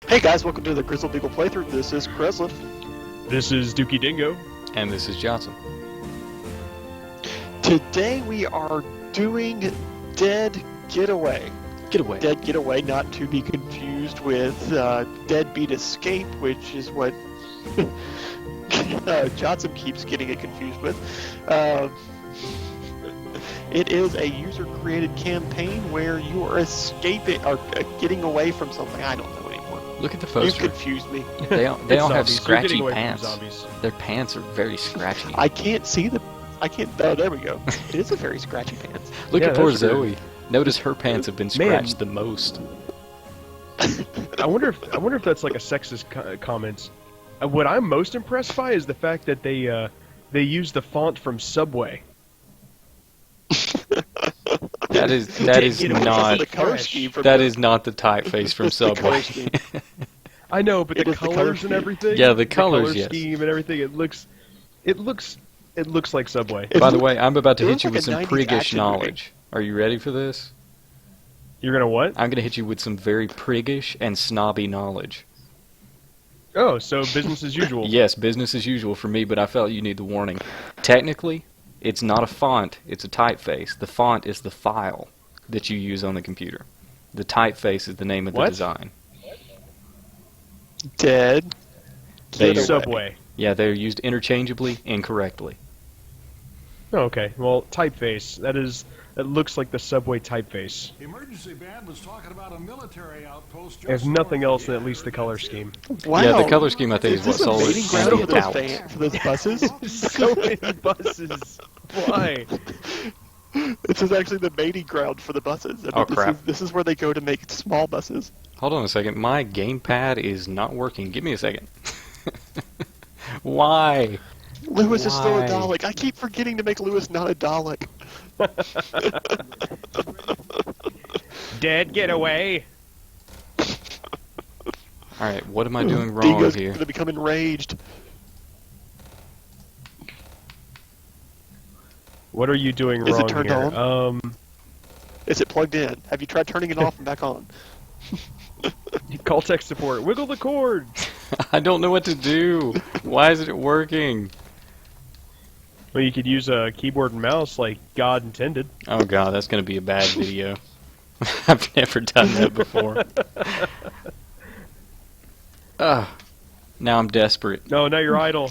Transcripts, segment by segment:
Hey guys, welcome to the Grizzled Beagle playthrough. This is Kreslev. This is Dingo. And this is Jotsam. Today we are doing Dead Getaway. Dead Getaway, not to be confused with Deadbeat Escape, which is what Jotsam keeps getting it confused with. It is a user-created campaign where you are escaping or getting away from something. I don't know anymore. Look at the poster. You confused me. They all have zombies. scratchy You're getting away pants. from zombies. Their pants are very scratchy. I can't see the. I can't. Oh, there we go. It is a very scratchy pants. Look Yeah, at poor that's weird. Zoe. Notice her pants have been scratched the most. I wonder if that's like a sexist comment. What I'm most impressed by is the fact that they use the font from Subway. That is not the color scheme from that the- is not the typeface from the color Subway. scheme. I know, but It the is the color colors scheme. and everything. Yeah, the colors, color yes. scheme and everything. It looks like Subway. It By the look- way, I'm about to it hit looks you like with a some 90s priggish action movie. knowledge. Are you ready for this? You're gonna what? I'm gonna hit you with some very priggish and snobby knowledge. Oh, so business as usual. Yes, business as usual for me, but I felt you need the warning. Technically, it's not a font, it's a typeface. The font is the file that you use on the computer. The typeface is the name of the What? design. Dead They- Getaway. Subway. Yeah, they're used interchangeably, incorrectly. Oh, okay. Well, typeface. That looks like the Subway typeface. Emergency band was talking about a military outpost. If nothing else, than at least the color scheme. Wow. Yeah, the color scheme I think Is is what this a sold mating it ground for standing those, out. for those buses? So many buses. Why? This is actually the mating ground for the buses. I mean, Oh, crap. This is where they go to make small buses. Hold on a second, my gamepad is not working. Give me a second. Why? Lewis is still a Why? Dalek. I keep forgetting to make Lewis not a Dalek. Dead Getaway. Alright, what am I doing wrong Dingo's here? going to become enraged. What are you doing Is it wrong turned here? on? Is it plugged in? Have you tried turning it off and back on? Call tech support. Wiggle the cord. I don't know what to do. Why isn't it working? Well, you could use a keyboard and mouse like God intended. Oh god, that's gonna be a bad video. I've never done that before. Now I'm desperate. No, now you're idle.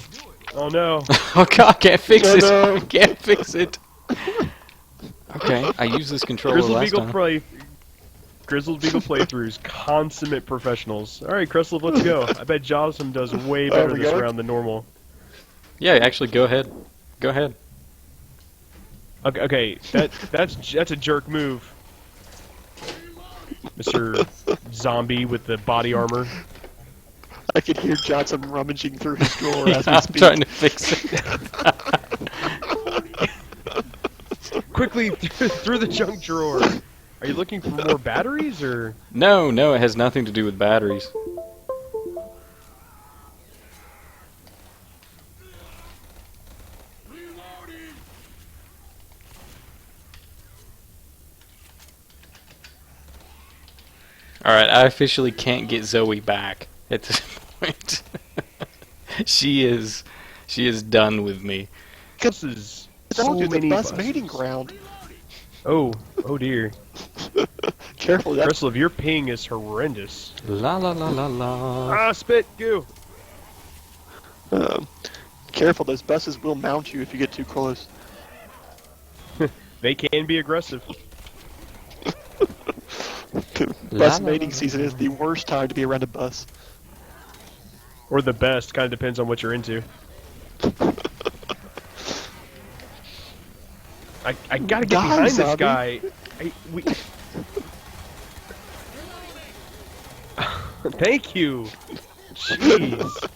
Oh no. Oh god, can't fix No, it. no. Can't fix it. Okay, I used this controller Grizzled last Beagle time. Grizzled Beagle playthroughs, consummate professionals. All right, Kreslev, let's go. I bet Jotsam does way better we this go? round than normal. Yeah, actually, go ahead. Go ahead. Okay, that's a jerk move, Mr. Zombie with the body armor. I can hear Johnson rummaging through his drawer as we I'm speak. trying to fix it. Quickly through the junk drawer. Are you looking for more batteries or? No, it has nothing to do with batteries. Alright, I officially can't get Zoe back at this point. She is done with me. This is I told you, the many bus buses. mating ground. Oh dear. Careful, that's Kreslev, your ping is horrendous. La la la la la. Ah, spit, goo. careful. Those buses will mount you if you get too close. They can be aggressive. Bus la, mating la, season is the worst time to be around a bus. Or the best, kind of depends on what you're into. I gotta get Die, behind this zombie. guy. Thank you. Jeez.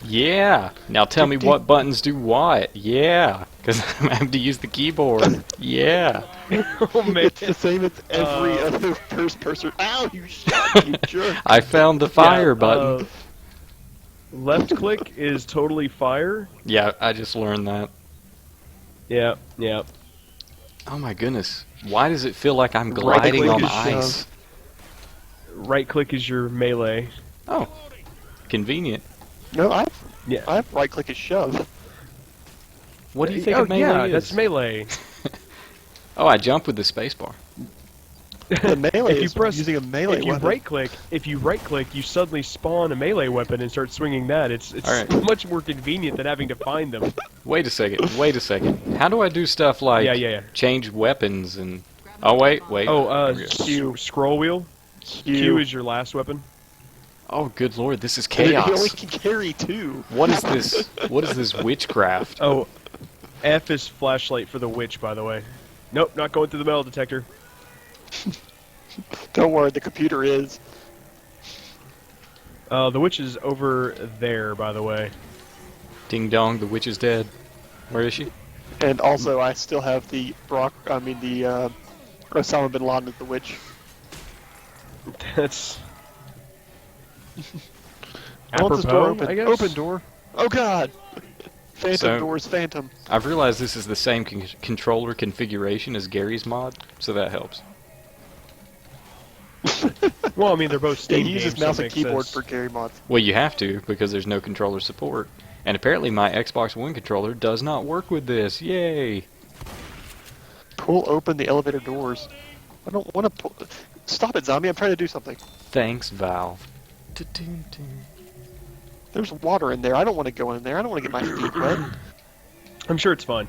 Yeah. Now tell me what buttons do what. Yeah. Because I'm having to use the keyboard. Yeah. Oh man. It's the same as every other first person. Ow, you shot, you jerk. I found the fire Yeah, button. Left click is totally fire. Yeah, I just learned that. Yeah. Oh my goodness. Why does it feel like I'm Right gliding click on is ice? Right click is your melee. Oh, convenient. No, I Yeah. have right click is shove. What do you think Oh a melee yeah, is? that's melee. Oh, I jump with the spacebar. The melee If you is press, using a melee if you weapon. right click, you suddenly spawn a melee weapon and start swinging that. It's Alright. much more convenient than having to find them. Wait a second. Wait a second. How do I do stuff like Yeah. change weapons and? Oh wait. Oh, There we go. Q. scroll wheel. Q is your last weapon. Oh, good lord! This is He only chaos. can carry 2. What is this? What is this witchcraft? Oh, F is flashlight for the witch, by the way. Nope, not going through the metal detector. Don't worry, the computer is. The witch is over there, by the way. Ding dong, the witch is dead. Where is she? And also, I still have the Osama bin Laden as the witch. That's I want this door apropos, open. I guess. Open door. Oh god! Phantom So- doors, phantom. I've realized this is the same controller configuration as Gary's mod, so that helps. Well, I mean, they're both Yeah, Steam he uses games, so mouse it and makes keyboard sense. for Gary mods. Well, you have to because there's no controller support, and apparently my Xbox One controller does not work with this. Yay! Pull open the elevator doors. I don't want to pull. Stop it, zombie! I'm trying to do something. Thanks, Valve. There's water in there. I don't want to go in there. I don't want to get my feet wet. I'm sure it's fine.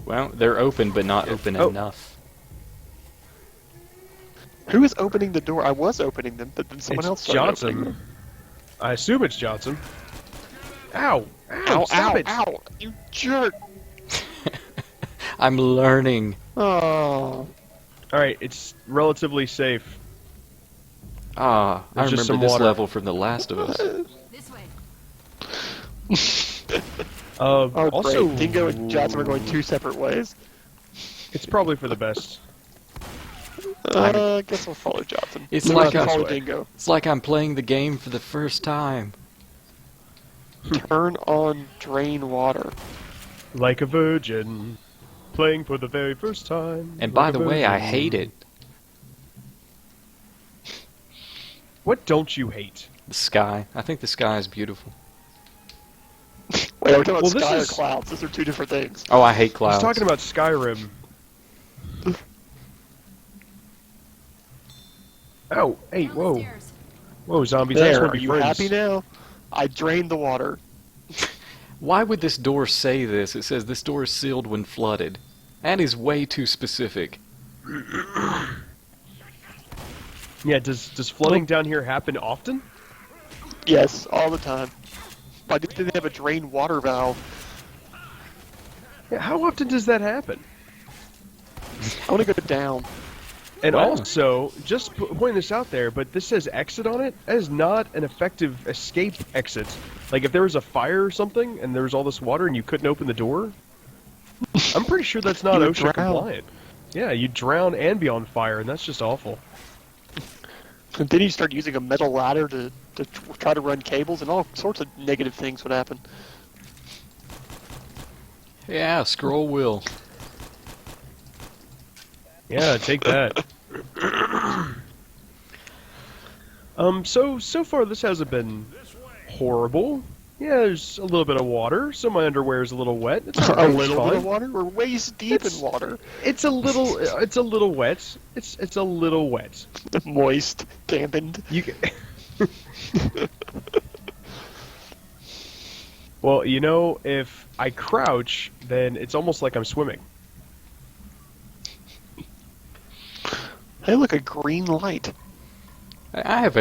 Well, they're open, but not open Oh. enough. Who is opening the door? I was opening them, but then someone It's else started opening Jotsam. them. I assume it's Jotsam. Ow! Ow! Stop Ow! it! Ow! You jerk! I'm learning. Oh. Alright, it's relatively safe. Ah, I There's just remember some this water. level from The Last of Us. This way. Oh, Also, great. Dingo and Jotsam are going 2 separate ways. it's probably for the best. I guess I'll follow Jotsam. It's No, like I'll a- follow Dingo. It's like I'm playing the game for the first time. Turn on drain water. Like a virgin, playing for the very first time. And like by a the way, I virgin. hate it. What don't you hate? The sky. I think the sky is beautiful. Wait, are we talking about Well, this sky is- or clouds? Those are 2 different things. Oh, I hate He's clouds. talking about Skyrim. Oh, hey, whoa. Downstairs. Whoa, zombies, I just There, want are to be you friends. happy now? I drained the water. Why would this door say this? It says this door is sealed when flooded. That is way too specific. Yeah, does flooding down here happen often? Yes, all the time. Why did they have a drain water valve? Yeah, how often does that happen? I want to go down. And Wow. also, just pointing this out there, but this says exit on it. That is not an effective escape exit. Like, if there was a fire or something, and there was all this water, and you couldn't open the door, I'm pretty sure that's not You would OSHA drown. compliant. Yeah, you drown and be on fire, and that's just awful. And then you start using a metal ladder to try to run cables, and all sorts of negative things would happen. Yeah, scroll wheel. Yeah, take that. So far this hasn't been horrible. Yeah, there's a little bit of water, so my underwear is a little wet. It's all A right, it's little bit fine. of water? We're waist deep It's- in water. It's a little wet. It's a little wet. Moist, dampened. You can... Well, you know, if I crouch, then it's almost like I'm swimming. Hey, look, a green light. I have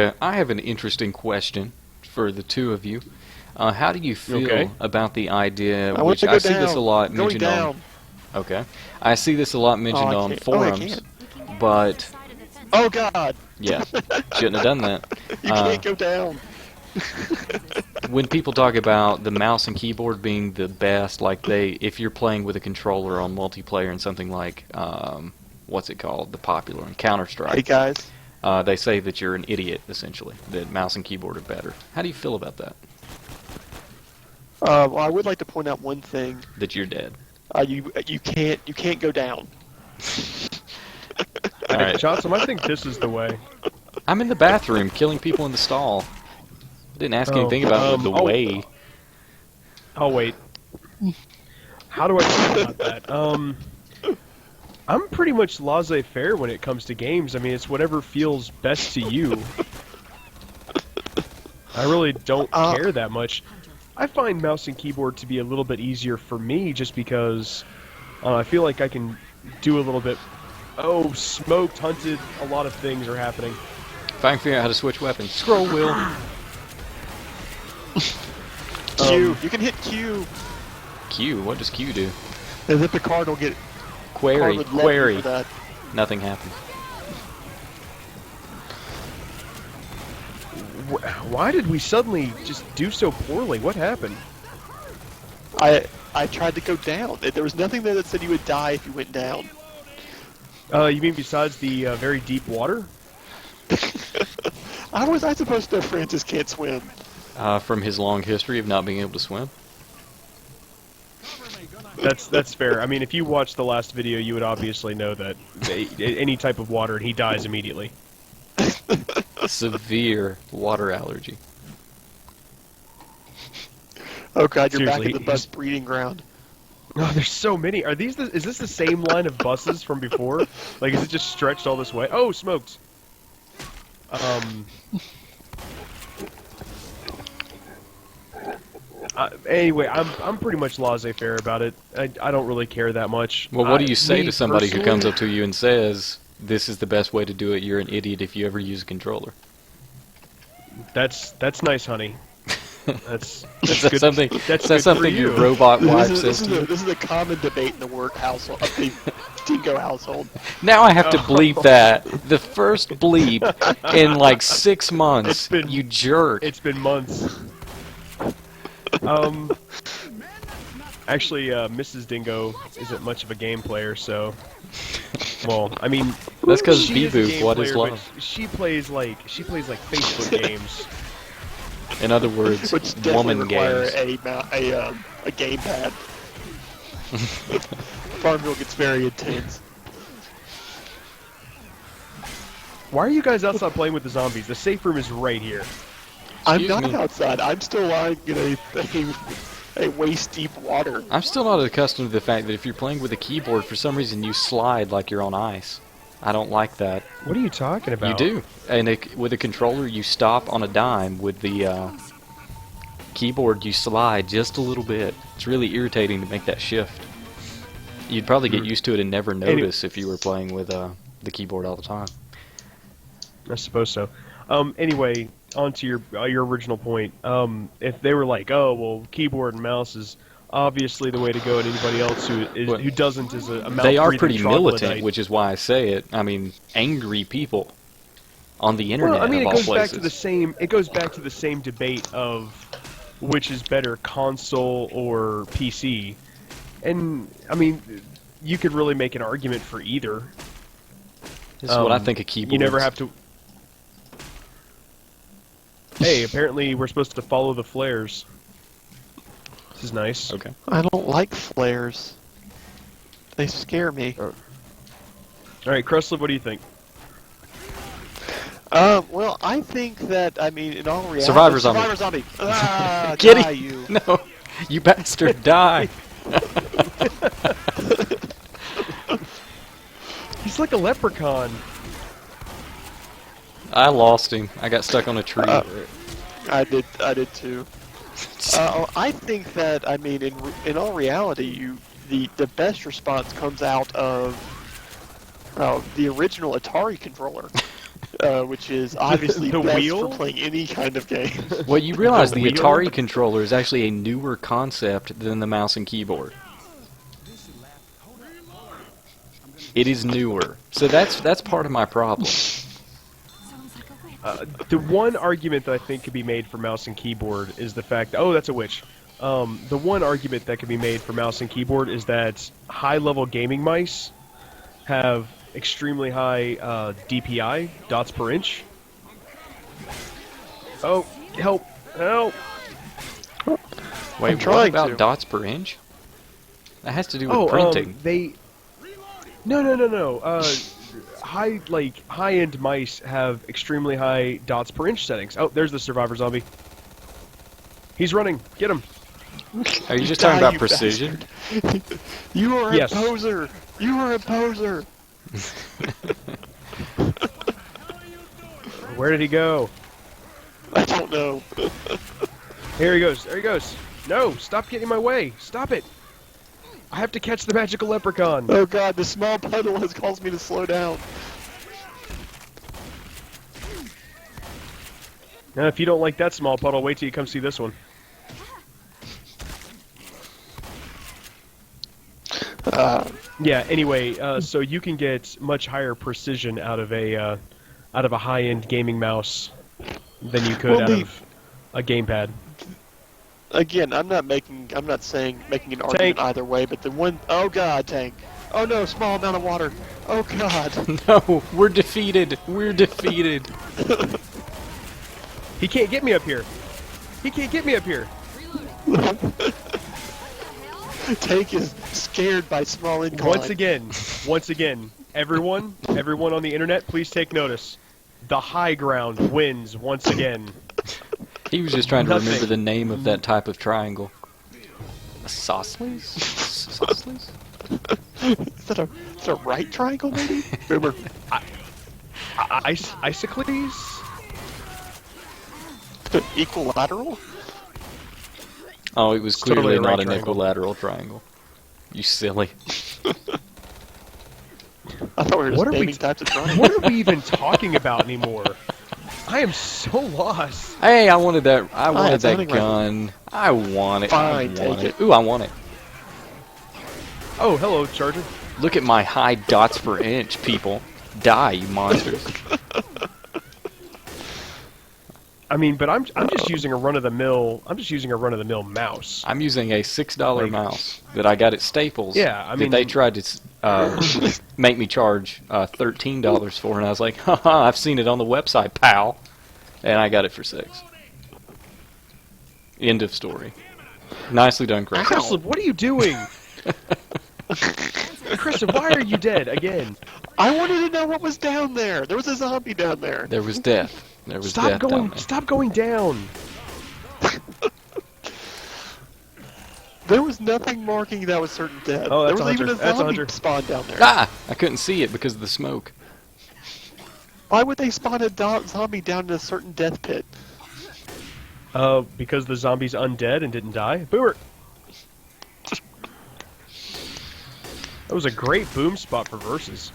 an interesting question for the two of you. How do you feel Okay. about the idea, I want which to go I down. see this a lot Going mentioned down. on? Okay, I see this a lot mentioned I on can't. Oh, I forums, can't. but Side of the fence. Oh, God. yeah, shouldn't have done that. You can't go down. When people talk about the mouse and keyboard being the best, like if you're playing with a controller on multiplayer and something like, what's it called, the popular one, Hey, Counter-Strike, guys. they say that you're an idiot, essentially, that mouse and keyboard are better. How do you feel about that? Well, I would like to point out one thing. That you're dead? You can't go down. Alright. Jotsam, I think this is the way. I'm in the bathroom killing people in the stall. I didn't ask anything about the way. Oh, wait. How do I feel about that? I'm pretty much laissez-faire when it comes to games. I mean, it's whatever feels best to you. I really don't care that much. I find mouse and keyboard to be a little bit easier for me just because I feel like I can do a little bit... Oh, smoked, hunted, a lot of things are happening. If I can figure out how to switch weapons. Scroll wheel. Q. You can hit Q. Q? What does Q do? As if the card will get... Query. Query. For that. Nothing happened. Why did we suddenly just do so poorly? What happened? I tried to go down. There was nothing there that said you would die if you went down. You mean besides the very deep water? How was I supposed to know Francis can't swim? From his long history of not being able to swim. That's fair. I mean, if you watched the last video, you would obviously know that any type of water, and he dies immediately. Severe water allergy. Oh god, you're Seriously, back at the bus breeding ground. Oh, there's so many. Are these? Is this the same line of buses from before? Like, is it just stretched all this way? Oh, smoked. Anyway, I'm pretty much laissez-faire about it. I don't really care that much. Well, what do you say Me to somebody who personally- comes up to you and says, "This is the best way to do it. You're an idiot if you ever use a controller"? That's nice, honey. That's Is that good. something? That's Is that good something for your you. robot wife This says is, to you? this is a common debate in the work household, of the Dingo household. Now I have to bleep that. The first bleep in like 6 months. It's been- You jerk. It's been months. Actually, Mrs. Dingo isn't much of a game player, so. Well, I mean, That's 'cause she is a Beboo, game what is player, love? but she plays like Facebook games. In other words, Which definitely woman require games. a gamepad. Farmville gets very intense. Why are you guys outside playing with the zombies? The safe room is right here. I'm Excuse not me. outside. I'm still lying in a waist-deep water. I'm still not accustomed to the fact that if you're playing with a keyboard, for some reason you slide like you're on ice. I don't like that. What are you talking about? You do. And with a controller, you stop on a dime. With the keyboard, you slide just a little bit. It's really irritating to make that shift. You'd probably get used to it and never notice if you were playing with the keyboard all the time. I suppose so. Anyway, on to your original point. If they were like, oh, well, keyboard and mouse is obviously the way to go, and anybody else who doesn't is a mouth They are breathing pretty militant, troglodyte. which is why I say it. I mean, angry people on the internet Well, I mean, of it all goes places. back to the same. It goes back to the same debate of which is better, console or PC. And I mean, you could really make an argument for either. This is what I think a keyboard. You never have to. Hey, apparently we're supposed to follow the flares. This is nice. Okay. I don't like flares. They scare me. All right, Kreslev, what do you think? Well, I think that, I mean, in all reality... Survivor zombie. Survivor zombie! Ah, Kitty! die, you. No, you bastard, die! He's like a leprechaun. I lost him. I got stuck on a tree. I did too. I think that, I mean, in all reality, the best response comes out of the original Atari controller, which is obviously The best wheel? for playing any kind of game. Well, you realize the wheel? Atari controller is actually a newer concept than the mouse and keyboard. It is newer, so that's part of my problem. The one argument that I think could be made for mouse and keyboard is the fact that, oh, that's a witch. The one argument that could be made for mouse and keyboard is that high-level gaming mice have extremely high DPI, dots per inch. Oh, help, help! Wait, what trying about to. dots per inch? That has to do with Oh, printing. No. high-end mice have extremely high dots per inch settings. Oh, there's the survivor zombie. He's running. Get him. Are you just Die, talking about you precision? bastard. You are Yes. a poser. You are a poser. Where did he go? I don't know. Here he goes. There he goes. No, stop getting in my way. Stop it. I have to catch the magical leprechaun. Oh god, the small puddle has caused me to slow down. Now, if you don't like that small puddle, wait till you come see this one. Yeah. Anyway, so you can get much higher precision out of a high-end gaming mouse than you could out of a gamepad. Again, I'm not saying making an argument either way, but the one, oh god, tank. Oh no, small amount of water. Oh god. No, we're defeated. We're defeated. He can't get me up here. He can't get me up here. Tank is scared by small incline. Once again, everyone on the internet, please take notice. The high ground wins once again. He was just trying to remember the name of that type of triangle. Isosceles? Isosceles? Is that a right triangle, maybe? Boomer. Isocles? Equilateral? Oh, it was clearly totally a not right an triangle. equilateral triangle. You silly. I thought we were just What are we naming types of triangles. What are we even talking about anymore? I am so lost. Hey, I wanted that. I wanted it's that nothing right gun. I want it. Fine, I take want it. Ooh, I want it. Oh, hello, Charger. Look at my high dots per inch, people. Die, you monsters. I mean, but I'm just using a run-of-the-mill. I'm just using a run-of-the-mill mouse. I'm using a $6 Like- mouse that I got at Staples. Yeah, I mean- that they tried to make me charge $13 for, and I was like, haha, I've seen it on the website, pal. And I got it for $6. End of story. Nicely done, Chris. Kreslev, what are you doing? Kreslev, why are you dead again? I wanted to know what was down there. There was a zombie down there. There was death. There was Stop death down going! there. Stop going down! There was nothing marking that was certain death. Oh, that's there a was even a hunter. That's a zombie hunter. spawn down there. Ah! I couldn't see it because of the smoke. Why would they spawn a zombie down in a certain death pit? Because the zombie's undead and didn't die. Boomer! That was a great boom spot for versus.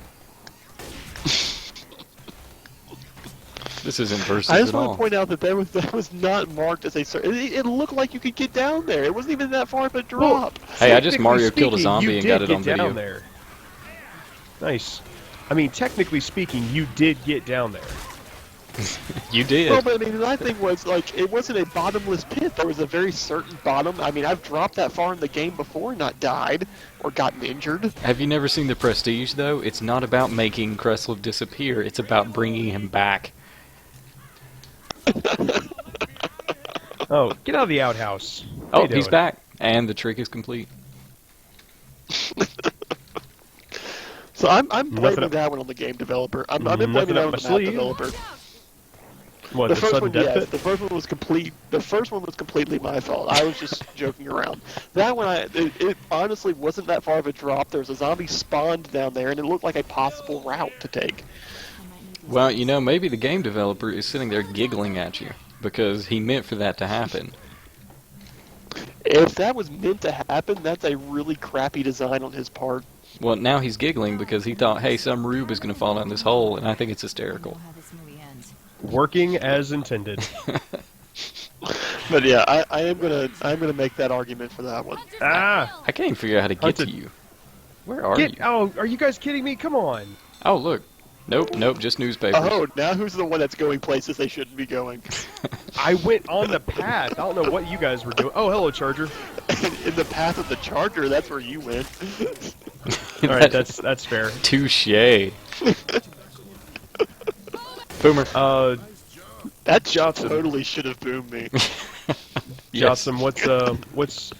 This isn't versus I just at want all. to point out that that was not marked as a certain. It looked like you could get down there. It wasn't even that far of a drop. Hey, I just Technically Mario killed a speaking, zombie you and did got it get on video. down there. Nice. I mean, technically speaking, you did get down there. You did. Well, but I mean, my thing was like it wasn't a bottomless pit. There was a very certain bottom. I mean, I've dropped that far in the game before, and not died or gotten injured. Have you never seen The Prestige, though? It's not about making Kreslev disappear. It's about bringing him back. Oh, get out of the outhouse. Oh, How you he's doing? back. And the trick is complete. So I'm Nothing blaming up- that one on the game developer. I'm blaming Nothing that up on my the map sleeve. developer. What, The the first sudden one, death yes. pit? The first one was complete. The first one was completely my fault. I was just joking around. That one, it honestly wasn't that far of a drop. There was a zombie spawned down there, and it looked like a possible route to take. Well, you know, maybe the game developer is sitting there giggling at you because he meant for that to happen. If that was meant to happen, that's a really crappy design on his part. Well, now he's giggling because he thought, hey, some rube is going to fall down this hole, and I think it's hysterical. Working as intended. But yeah, I'm gonna make that argument for that one. Ah! I can't even figure out how to get Hunted. to you. Where are you? Oh, are you guys kidding me? Come on. Oh, look. Nope, just newspapers. Oh, now who's the one that's going places they shouldn't be going? I went on the path. I don't know what you guys were doing. Oh, hello, Charger. In the path of the charger, that's where you went. Alright, that's fair. Touche. Boomer. That Jotsam. totally should have boomed me. Yes. Jotsam, what's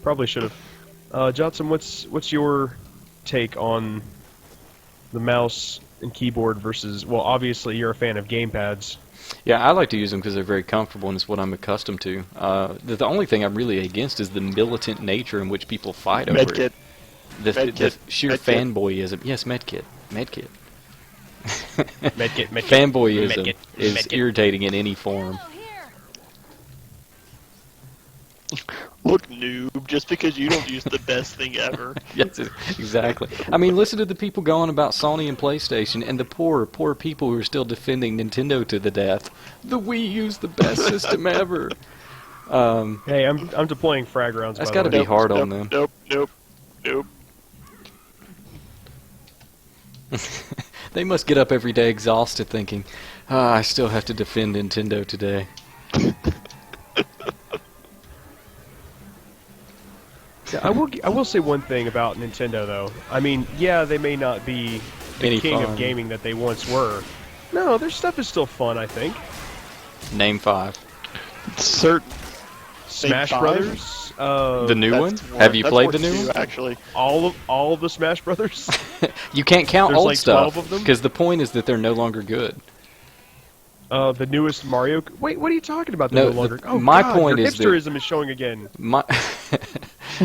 probably should have. Jotsam, what's your take on the mouse and keyboard versus, well, obviously you're a fan of gamepads. Yeah, I like to use them because they're very comfortable and it's what I'm accustomed to. The only thing I'm really against is the militant nature in which people fight over Medkit. it. The Medkit. sheer Medkit. fanboyism. Yes, medkit. Medkit. Medkit. Fanboyism is Medkit. irritating in any form. Look, noob, just because you don't use the best thing ever. Yes, exactly. I mean, listen to the people going about Sony and PlayStation, and the poor people who are still defending Nintendo to the death. The Wii U's the best system ever. Hey, I'm deploying frag rounds. That's by got the to way. be hard on nope, them. Nope. They must get up every day exhausted, thinking, I still have to defend Nintendo today. Yeah, I will say one thing about Nintendo though. I mean, yeah, they may not be the Any king fun. of gaming that they once were. No, their stuff is still fun. I think. Name 5. Certain. Smash five? Brothers. The new one? That's more- Have you that's played more the new two, one? Actually. all of the Smash Brothers. You can't count There's old like stuff 12 of them? because the point is that they're no longer good. The newest Mario. Wait, what are you talking about? No, No longer. the- Oh, my God, point your is that- hipsterism is showing again. My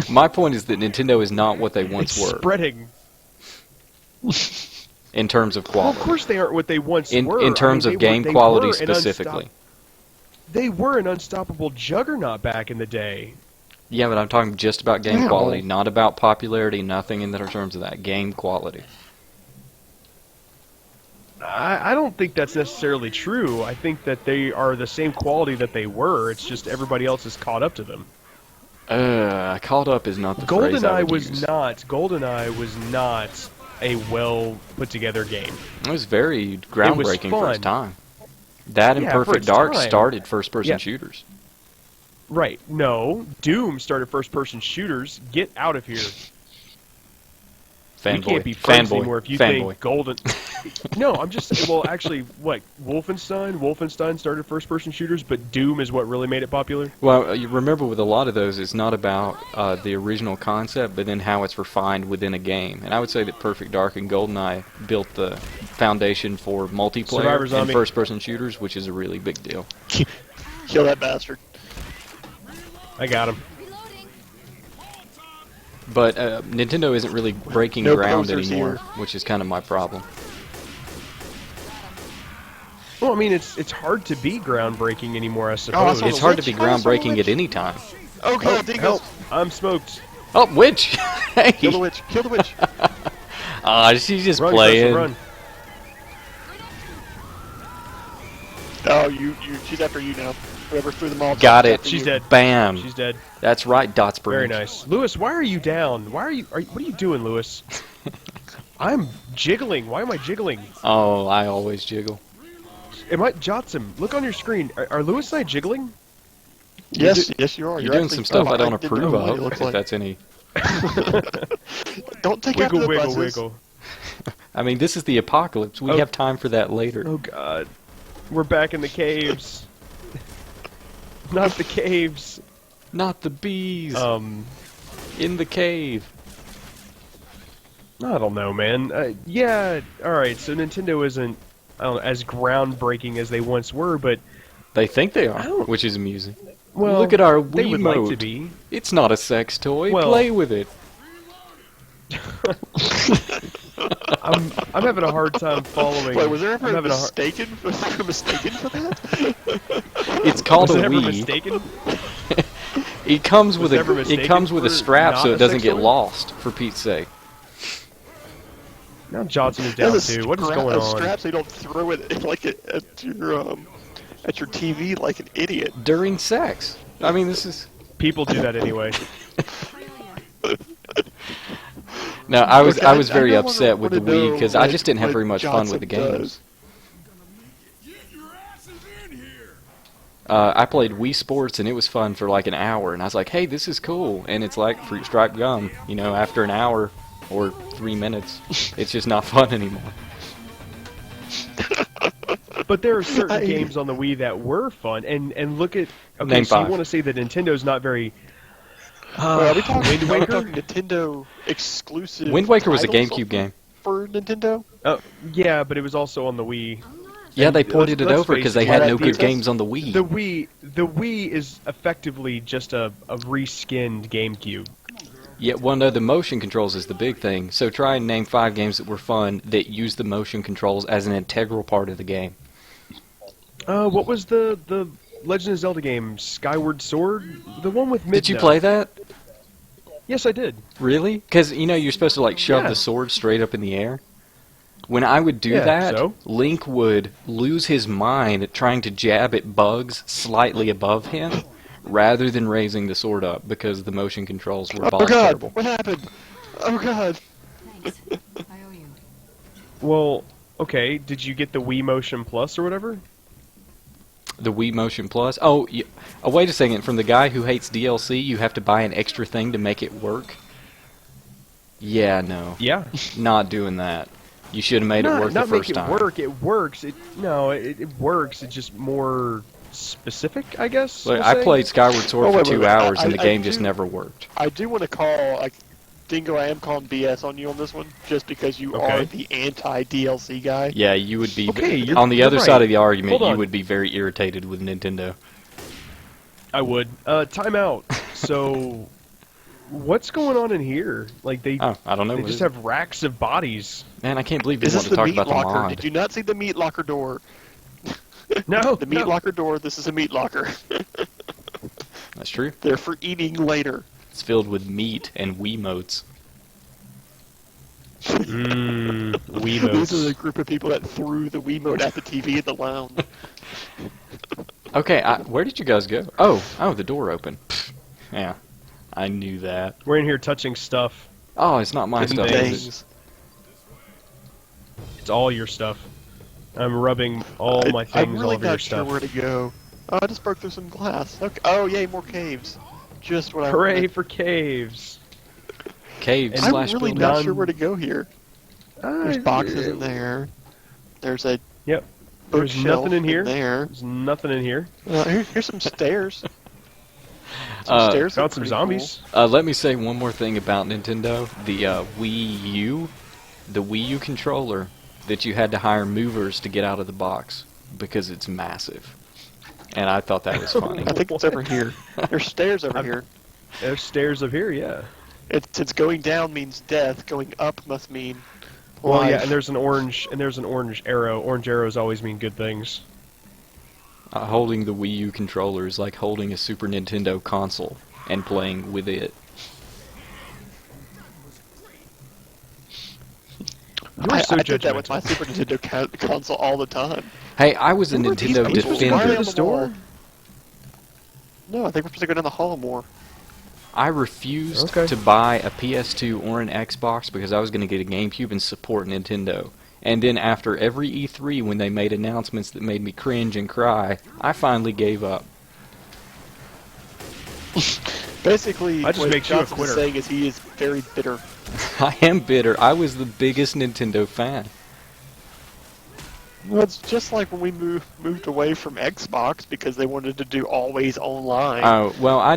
my point is that Nintendo is not what they once It's were spreading. in terms of Well, quality. of course they aren't what they once were. In terms I mean, of they game they quality were an specifically. They were an unstoppable juggernaut back in the day. Yeah, but I'm talking just about game Yeah, quality, well- not about popularity, nothing in terms of that. Game quality. I don't think that's necessarily true. I think that they are the same quality that they were. It's just everybody else has caught up to them. Caught up is not the phrase I GoldenEye would was use. GoldenEye was not a well put together game. It was very groundbreaking for its fun. time. That and Yeah, for Perfect its Dark time. started first-person Yeah. shooters. Right. No. Doom started first person shooters. Get out of here. We Fanboy. can't be friends Fanboy. anymore if you Fanboy. think Golden. No, I'm just well, actually, what Wolfenstein? Wolfenstein started first-person shooters, but Doom is what really made it popular. Well, you remember with a lot of those, it's not about the original concept, but then how it's refined within a game. And I would say that Perfect Dark and GoldenEye built the foundation for multiplayer Survivor and Zombie. first-person shooters, which is a really big deal. Kill that bastard. I got him. But Nintendo isn't really breaking No ground posers anymore, here. which is kind of my problem. Well, I mean, it's hard to be groundbreaking anymore, I I suppose. saw It's the hard to witch. be I saw the groundbreaking witch. at any time. Oh, God, Dingo. Help! I'm smoked. Oh, witch! Hey! Kill the witch. Kill the witch. She's just Run, playing. Crystal, run. Oh, she's after you now. Whoever threw them all. Got it. She's dead. Bam! She's dead. That's right, Dots per Very inch. nice. Lewis, why are you down? What are you doing, Lewis? I'm jiggling. Why am I jiggling? Oh, I always jiggle. Am I Jotsam? Look on your screen. Are Lewis and I jiggling? Yes, yes, you are. You're doing actually- some stuff oh, I don't didn't approve know what of, it looked if like. that's any... Don't take after Wiggle, the wiggle, buses. wiggle. I mean, this is the apocalypse. We Oh. have time for that later. Oh God, we're back in the caves. Not the caves. Not the bees! In the cave. I don't know, man. Yeah, all right. So Nintendo isn't, I don't know, as groundbreaking as they once were, but They think they I are, don't- which is amusing. well, Look at our they would Wiimote. like to be. It's not a sex toy. Well- Play with it. I'm having a hard time following. Wait, was there ever I'm a having mistaken? Was there a mistaken for that? It's called Was a it ever Wii. mistaken? It comes with never a it mistaken comes with a for strap so not it a doesn't sex get toy? lost. For Pete's sake. Now Johnson is down There's a too. What is strap- going a on? strap so you don't throw it like at your TV like an idiot. During sex. I mean, this is. People do that anyway. No, I was Look, I was I very don't upset with the wanna Wii know because I what- just didn't have what very much fun with the Jotsam games. does. Get your asses in here! I played Wii Sports and it was fun for like an hour, and I was like, "Hey, this is cool." And it's like fruit stripe gum. You know, after an hour or 3 minutes, it's just not fun anymore. But there are certain I- games on the Wii that were fun, and look at. Okay, Name so 5. you want to say that Nintendo's not very. Wait, are we talking, Wind are we Waker? talking Nintendo exclusive? Wind Waker was a titles? GameCube game. for Nintendo? Oh, yeah, but it was also on the Wii. Yeah, And they ported it let's over face because it, they had yeah, no good the- games on the Wii. The Wii is effectively just a reskinned GameCube. Yeah, well, no, the motion controls is the big thing. So try and name 5 games that were fun that use the motion controls as an integral part of the game. What was the Legend of Zelda game? Skyward Sword? The one with Midna. Did you play that? Yes, I did. Really? Because, you know, you're supposed to, like, shove Yeah. the sword straight up in the air. When I would do Yeah, that, so? Link would lose his mind trying to jab at bugs slightly above him rather than raising the sword up because the motion controls were Oh boss god, terrible. what happened? Oh god. Thanks. I owe you. Well, okay, did you get the Wii Motion Plus or whatever? The Wii Motion Plus? Oh, wait a second. From the guy who hates DLC, you have to buy an extra thing to make it work? Yeah, no. Yeah. Not doing that. You should have made it work the first time. Not make it work. It works. It works. It's just more specific, I guess. Look, we'll I say. played Skyward Sword Oh, for wait, 2 wait, wait. hours and the I game just do- never worked. I do want to call, Dingo, I am calling BS on you on this one, just because you Okay. are the anti-DLC guy. Yeah, you would be Okay, you're- on the you're other right. side of the argument. Hold You on. would be very irritated with Nintendo. I would. Time out. So, what's going on in here? Like they Oh, I don't know. they What just is it? have racks of bodies. Man, I can't believe you Is want this to the talk meat about the locker? mod. Did you not see the meat locker door? No, The meat no. locker door, this is a meat locker. That's true. They're for eating later. It's filled with meat and Wiimotes. Wiimotes. These are the group of people that threw the Wiimote at the TV in the lounge. Okay, where did you guys go? Oh, the door opened. Pfft. Yeah, I knew that. We're in here touching stuff. Oh, it's not my Hidden stuff. things. is it? Things. It's all your stuff. I'm rubbing all my I'm things really all over your not sure stuff. where to go. Oh, I just broke through some glass. Okay. Oh, yay, more caves. Just what I Hooray wanted. for caves! Cave And I'm slash really building. not sure where to go here. There's boxes in there. There's a Yep. There's bookshelf nothing in here. there. There's nothing in here. Here's some stairs. Uh, stairs look Found some pretty zombies. Let me say one more thing about Nintendo. The Wii U controller that you had to hire movers to get out of the box because it's massive. And I thought that was funny. Cool. I think it's over here. There's stairs over here. There's stairs up here, yeah. Since going down means death, going up must mean Well, yeah, life. and there's an orange arrow. Orange arrows always mean good things. Holding the Wii U controller is like holding a Super Nintendo console and playing with it. You're I so did that with judgmental. my Super Nintendo console all the time. Hey, I was a Remember these Nintendo people? Why are they defender. on the store? wall? No, I think we're supposed to go down the hall more. I refused Okay. to buy a PS2 or an Xbox because I was going to get a GameCube and support Nintendo. And then after every E3 when they made announcements that made me cringe and cry, I finally gave up. Basically, That just what makes you a Johnson is quitter. saying is he is very bitter. I am bitter. I was the biggest Nintendo fan. Well, it's just like when we moved away from Xbox because they wanted to do always online. Oh, well, I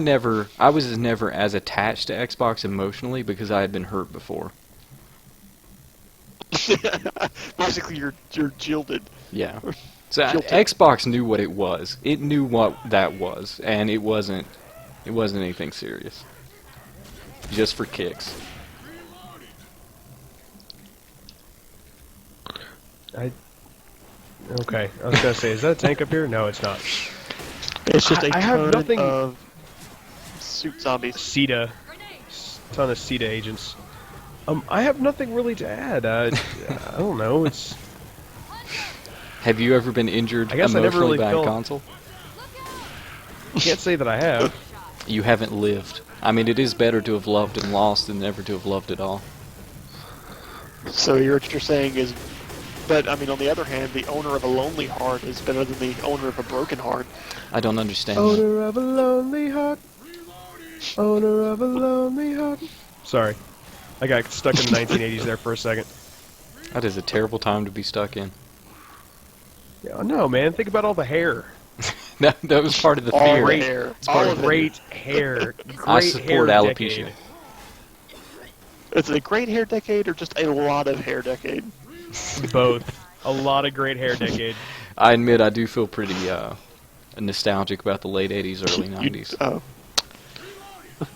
was never as attached to Xbox emotionally because I had been hurt before. Basically, you're jilted. Yeah. So Guilty. Xbox knew what it was. It knew what that was, and it wasn't anything serious. Just for kicks. Okay, I was gonna say, is that a tank up here? No, it's not. It's just a I have ton nothing- of suit zombies. CETA, ton of CETA agents. I have nothing really to add. I don't know. It's Have you ever been injured I guess I never emotionally really by a felt- console? can't say that I have. You haven't lived. I mean, it is better to have loved and lost than never to have loved at all. So what you're saying is, but I mean, on the other hand, the owner of a lonely heart is better than the owner of a broken heart. I don't understand that. Owner of a lonely heart. Owner of a lonely heart. Sorry, I got stuck in the 1980s there for a second. That is a terrible time to be stuck in. Yeah, no, man. Think about all the hair. That was part of the All fear. the hair. All All of it. great hair. Great I support hair alopecia. decade. Is it a great hair decade or just a lot of hair decade? Both. A lot of great hair decade. I admit I do feel pretty nostalgic about the late 80s, early 90s. Oh.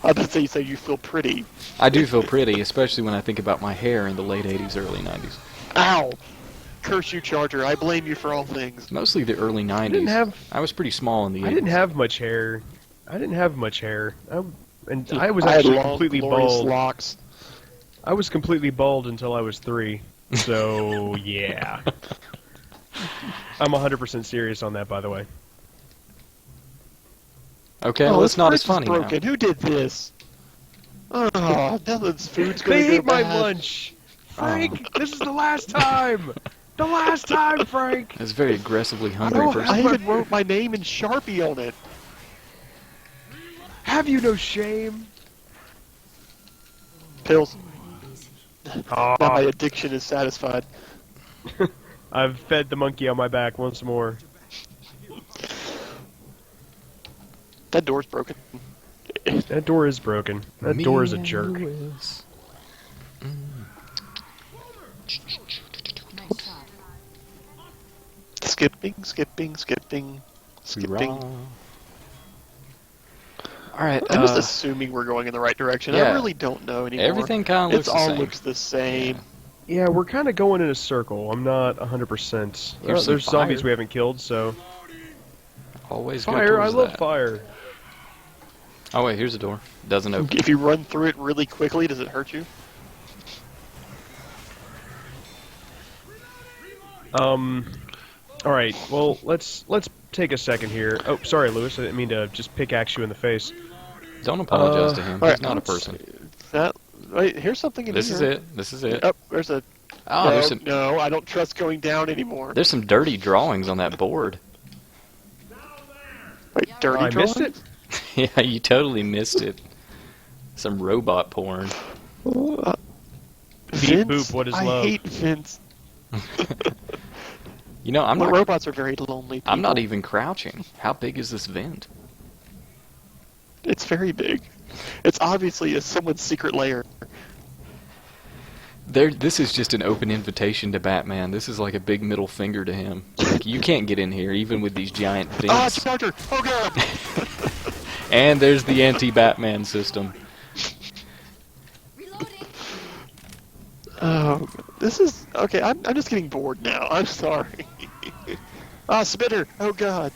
I was about to say you feel pretty. I do feel pretty, especially when I think about my hair in the late 80s, early 90s. Ow! Curse you, Charger. I blame you for all things. Mostly the early 90s. I was pretty small in the 80s. I didn't have much hair. I was I had actually long, completely glorious bald. locks. I was completely bald until I was 3. So, yeah. I'm 100% serious on that, by the way. Okay, Oh, well, this it's not fridge as funny is now. broken. Who did this? Oh, Dylan's food's gonna They go ate my bad. lunch! Frank, this is the last time! The last time, Frank! That's a very aggressively hungry Oh, person. I even wrote my name in Sharpie on it. Have you no shame? Pills. Ah. Now my addiction is satisfied. I've fed the monkey on my back once more. That door's broken. That door is broken. That door is a jerk. Nice shot. Skipping, skipping, skipping, skipping. Alright, I'm just assuming we're going in the right direction. I yeah. really don't know anymore. Everything kind of looks It the all same. looks the same. Yeah, we're kind of going in a circle. I'm not 100%. Here's some There's zombies fire. we haven't killed, so... Always go Fire! I towards love that. fire! Oh wait, here's a door. Doesn't open. If you run through it really quickly, does it hurt you? Alright, well, let's take a second here. Oh, sorry, Lewis. I didn't mean to just pickaxe you in the face. Don't apologize to him. All He's right, not a let's- person. Wait, here's something in This here. is it. This is it. Oh, there's a. Oh, no, there's some no, I don't trust going down anymore. there's some dirty drawings on that board. Wait, dirty I missed drawing? it? Yeah, you totally missed it. Some robot porn. Beep Vince? boop, what is I love? hate Vince. You know, I'm Well, not. robots are very lonely. I'm not people. even crouching. How big is this vent? It's very big. It's obviously someone's secret lair. This is just an open invitation to Batman. This is like a big middle finger to him. Like, you can't get in here, even with these giant Ah, vents. Charger! Oh god! And there's the anti-Batman system. Oh, this is okay. I'm just getting bored now. I'm sorry. Ah, Spitter! Oh god!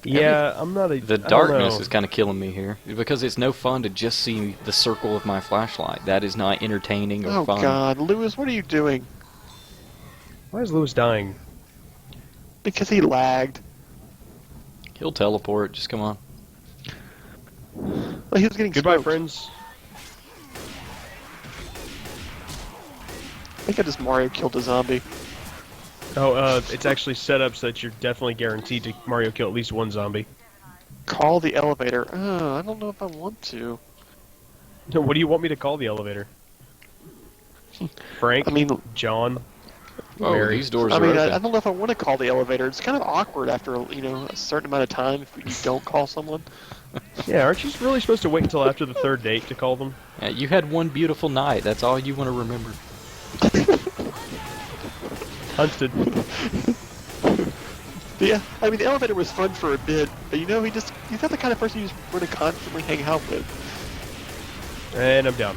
Yeah, I'm not a... The I don't darkness know. is kind of killing me here because it's no fun to just see the circle of my flashlight. That is not entertaining or Oh fun. god, Lewis, what are you doing? Why is Lewis dying? Because he lagged. He'll teleport. Just come on. Well, he was getting Goodbye, smoked. friends. I think I just Mario killed a zombie. Oh, it's actually set up so that you're definitely guaranteed to Mario kill at least one zombie. Call the elevator. I don't know if I want to. What do you want me to call the elevator? Frank? I mean, John? Oh, Mary? these doors I are mean, open. I don't know if I want to call the elevator. It's kind of awkward after a certain amount of time if you don't call someone. Yeah, aren't you really supposed to wait until after the third date to call them? Yeah, you had one beautiful night. That's all you want to remember. Hunted. Yeah, I mean, the elevator was fun for a bit, but he's not the kind of person you just want to constantly hang out with. And I'm down.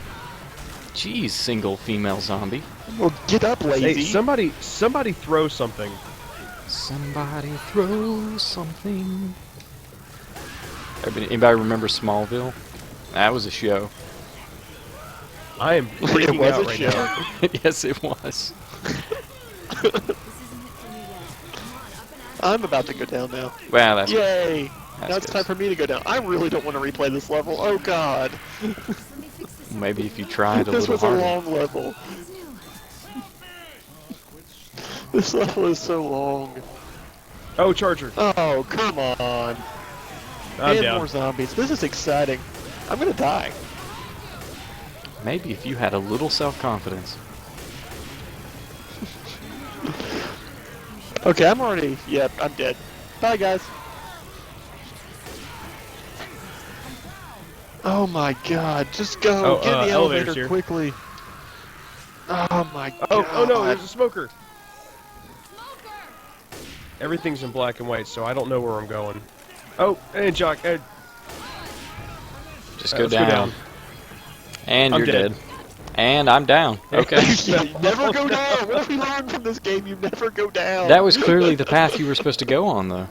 Jeez, single female zombie. Well, get up, lazy. Hey, somebody throw something. Somebody throw something. Anybody remember Smallville? That was a show. I am freaking was out a right show. now. Yes, it was. I'm about to go down now. Wow, that's Yay! That's Now it's good. time for me to go down. I really don't want to replay this level. Oh god. maybe if you tried a This little was a harder. long level. This level is so long. Oh, Charger. Oh, come on. I'm And down. more zombies. This is exciting. I'm gonna die. Maybe if you had a little self-confidence. Okay, I'm already... Yep, I'm dead. Bye, guys. Oh my god, just go. Oh, Get in the elevator's elevator here. quickly. Oh my god. Oh no, there's a smoker. Everything's in black and white, so I don't know where I'm going. Oh, and Jock, Just go let's down. And I'm you're dead. dead. And I'm down. Okay. Never Oh, go no. down. What have we learned from this game? You never go down. That was clearly the path you were supposed to go on, though.